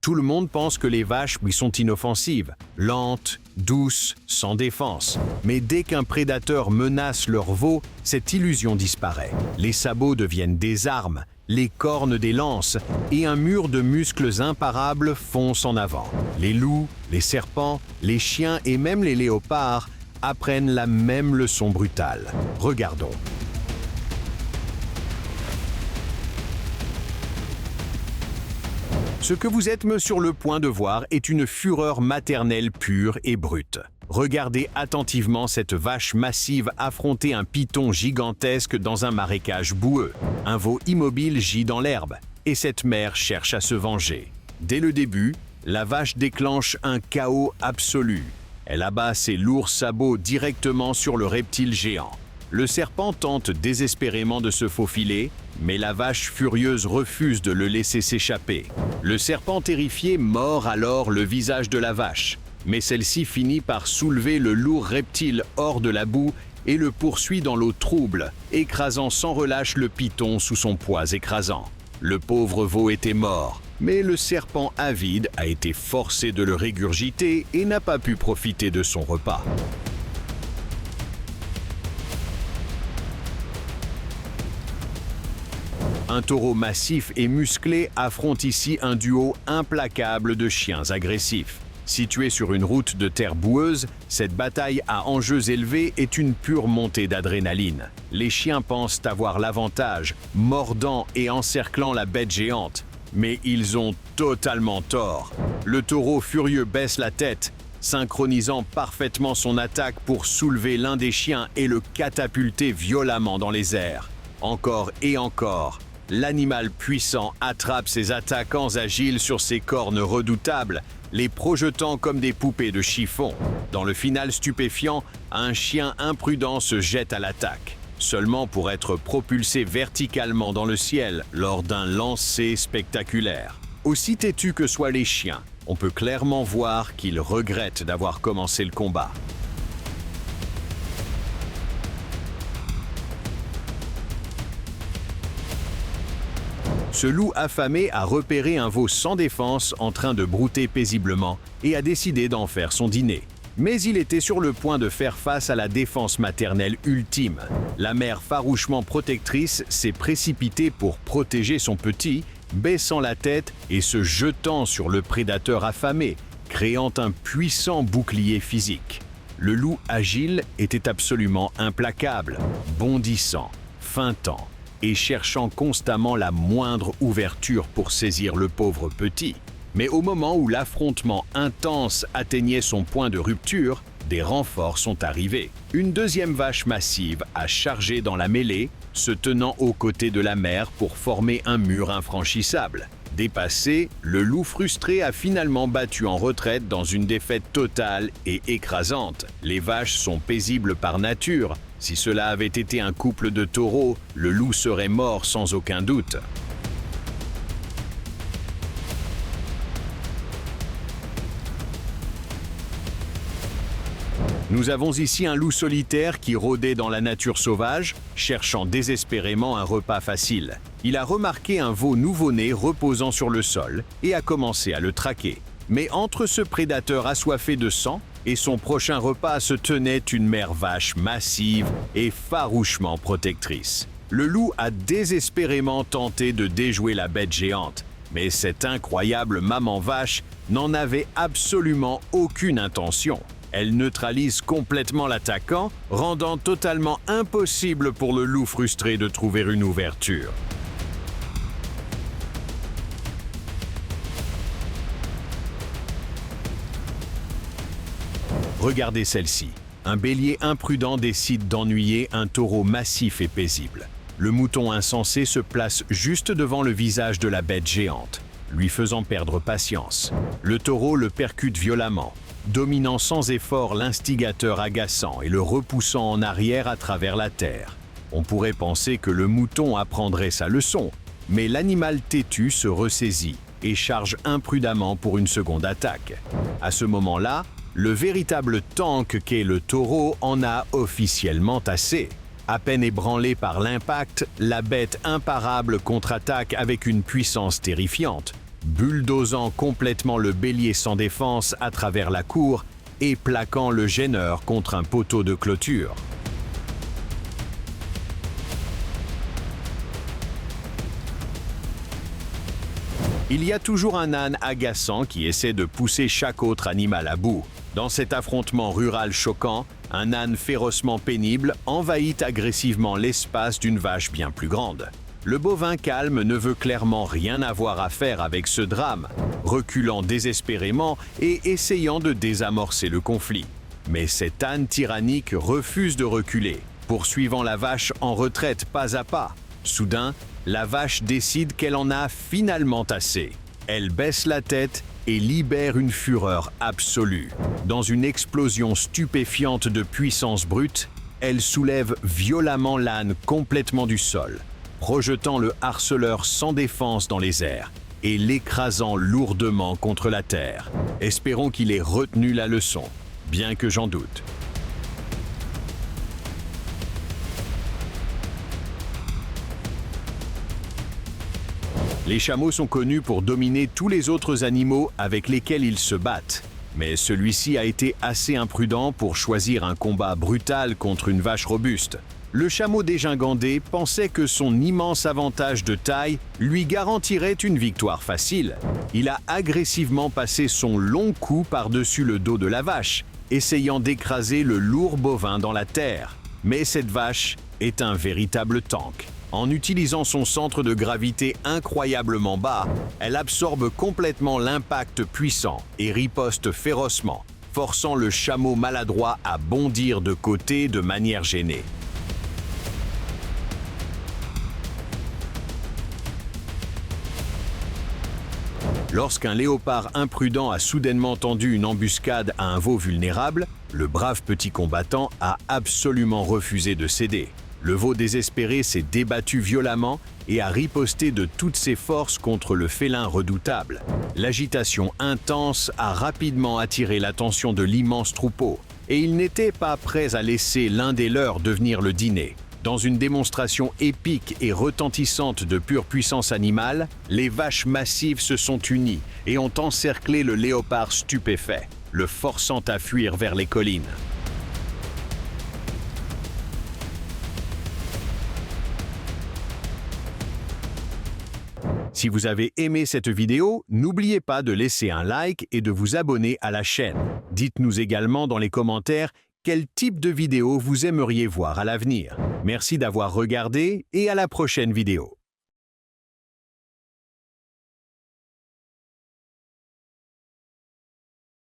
Tout le monde pense que les vaches lui sont inoffensives, lentes, douces, sans défense. Mais dès qu'un prédateur menace leur veau, cette illusion disparaît. Les sabots deviennent des armes, les cornes des lances, et un mur de muscles imparables fonce en avant. Les loups, les serpents, les chiens et même les léopards apprennent la même leçon brutale. Regardons. Ce que vous êtes sur le point de voir est une fureur maternelle pure et brute. Regardez attentivement cette vache massive affronter un python gigantesque dans un marécage boueux. Un veau immobile gît dans l'herbe, et cette mère cherche à se venger. Dès le début, la vache déclenche un chaos absolu. Elle abat ses lourds sabots directement sur le reptile géant. Le serpent tente désespérément de se faufiler, mais la vache furieuse refuse de le laisser s'échapper. Le serpent terrifié mord alors le visage de la vache, mais celle-ci finit par soulever le lourd reptile hors de la boue et le poursuit dans l'eau trouble, écrasant sans relâche le python sous son poids écrasant. Le pauvre veau était mort, mais le serpent avide a été forcé de le régurgiter et n'a pas pu profiter de son repas. Un taureau massif et musclé affronte ici un duo implacable de chiens agressifs. Situé sur une route de terre boueuse, cette bataille à enjeux élevés est une pure montée d'adrénaline. Les chiens pensent avoir l'avantage, mordant et encerclant la bête géante. Mais ils ont totalement tort. Le taureau furieux baisse la tête, synchronisant parfaitement son attaque pour soulever l'un des chiens et le catapulter violemment dans les airs. Encore et encore, l'animal puissant attrape ses attaquants agiles sur ses cornes redoutables, les projetant comme des poupées de chiffon. Dans le final stupéfiant, un chien imprudent se jette à l'attaque, seulement pour être propulsé verticalement dans le ciel lors d'un lancer spectaculaire. Aussi têtus que soient les chiens, on peut clairement voir qu'ils regrettent d'avoir commencé le combat. Ce loup affamé a repéré un veau sans défense en train de brouter paisiblement et a décidé d'en faire son dîner. Mais il était sur le point de faire face à la défense maternelle ultime. La mère farouchement protectrice s'est précipitée pour protéger son petit, baissant la tête et se jetant sur le prédateur affamé, créant un puissant bouclier physique. Le loup agile était absolument implacable, bondissant, feintant et cherchant constamment la moindre ouverture pour saisir le pauvre petit. Mais au moment où l'affrontement intense atteignait son point de rupture, des renforts sont arrivés. Une deuxième vache massive a chargé dans la mêlée, se tenant aux côtés de la mère pour former un mur infranchissable. Dépassé, le loup frustré a finalement battu en retraite dans une défaite totale et écrasante. Les vaches sont paisibles par nature. Si cela avait été un couple de taureaux, le loup serait mort sans aucun doute. Nous avons ici un loup solitaire qui rôdait dans la nature sauvage, cherchant désespérément un repas facile. Il a remarqué un veau nouveau-né reposant sur le sol et a commencé à le traquer. Mais entre ce prédateur assoiffé de sang et son prochain repas se tenait une mère vache massive et farouchement protectrice. Le loup a désespérément tenté de déjouer la bête géante, mais cette incroyable maman vache n'en avait absolument aucune intention. Elle neutralise complètement l'attaquant, rendant totalement impossible pour le loup frustré de trouver une ouverture. Regardez celle-ci. Un bélier imprudent décide d'ennuyer un taureau massif et paisible. Le mouton insensé se place juste devant le visage de la bête géante, lui faisant perdre patience. Le taureau le percute violemment, dominant sans effort l'instigateur agaçant et le repoussant en arrière à travers la terre. On pourrait penser que le mouton apprendrait sa leçon, mais l'animal têtu se ressaisit et charge imprudemment pour une seconde attaque. À ce moment-là, le véritable tank qu'est le taureau en a officiellement assez. À peine ébranlée par l'impact, la bête imparable contre-attaque avec une puissance terrifiante. bulldozant complètement le bélier sans défense à travers la cour et plaquant le gêneur contre un poteau de clôture. Il y a toujours un âne agaçant qui essaie de pousser chaque autre animal à bout. Dans cet affrontement rural choquant, un âne férocement pénible envahit agressivement l'espace d'une vache bien plus grande. Le bovin calme ne veut clairement rien avoir à faire avec ce drame, reculant désespérément et essayant de désamorcer le conflit. Mais cet âne tyrannique refuse de reculer, poursuivant la vache en retraite pas à pas. Soudain, la vache décide qu'elle en a finalement assez. Elle baisse la tête et libère une fureur absolue. Dans une explosion stupéfiante de puissance brute, elle soulève violemment l'âne complètement du sol, projetant le harceleur sans défense dans les airs et l'écrasant lourdement contre la terre. Espérons qu'il ait retenu la leçon, bien que j'en doute. Les chameaux sont connus pour dominer tous les autres animaux avec lesquels ils se battent. Mais celui-ci a été assez imprudent pour choisir un combat brutal contre une vache robuste. Le chameau dégingandé pensait que son immense avantage de taille lui garantirait une victoire facile. Il a agressivement passé son long cou par-dessus le dos de la vache, essayant d'écraser le lourd bovin dans la terre. Mais cette vache est un véritable tank. En utilisant son centre de gravité incroyablement bas, elle absorbe complètement l'impact puissant et riposte férocement, forçant le chameau maladroit à bondir de côté de manière gênée. Lorsqu'un léopard imprudent a soudainement tendu une embuscade à un veau vulnérable, le brave petit combattant a absolument refusé de céder. Le veau désespéré s'est débattu violemment et a riposté de toutes ses forces contre le félin redoutable. L'agitation intense a rapidement attiré l'attention de l'immense troupeau, et ils n'étaient pas prêts à laisser l'un des leurs devenir le dîner. Dans une démonstration épique et retentissante de pure puissance animale, les vaches massives se sont unies et ont encerclé le léopard stupéfait, le forçant à fuir vers les collines. Si vous avez aimé cette vidéo, n'oubliez pas de laisser un like et de vous abonner à la chaîne. Dites-nous également dans les commentaires quel type de vidéo vous aimeriez voir à l'avenir. Merci d'avoir regardé et à la prochaine vidéo.